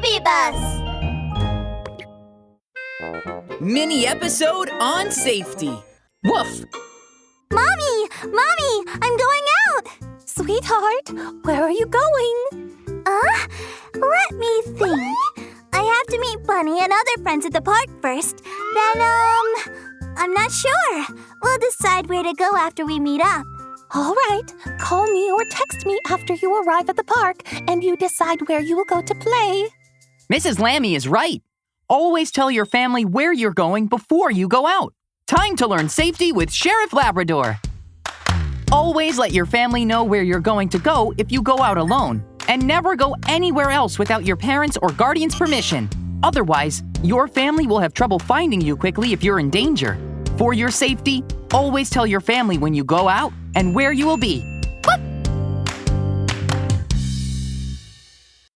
Baby Bus! Mini episode on safety. Woof! Mommy! I'm going out! Sweetheart, where are you going? Let me think. I have to meet Bunny and other friends at the park first. Then, I'm not sure. We'll decide where to go after we meet up. All right, call me or text me after you arrive at the park and you decide where you will go to play. Mrs. Lammy is right. Always tell your family where you're going before you go out. Time to learn safety with Sheriff Labrador. Always let your family know where you're going to go if you go out alone. And never go anywhere else without your parents' or guardian's permission. Otherwise, your family will have trouble finding you quickly if you're in danger. For your safety, always tell your family when you go out and where you will be.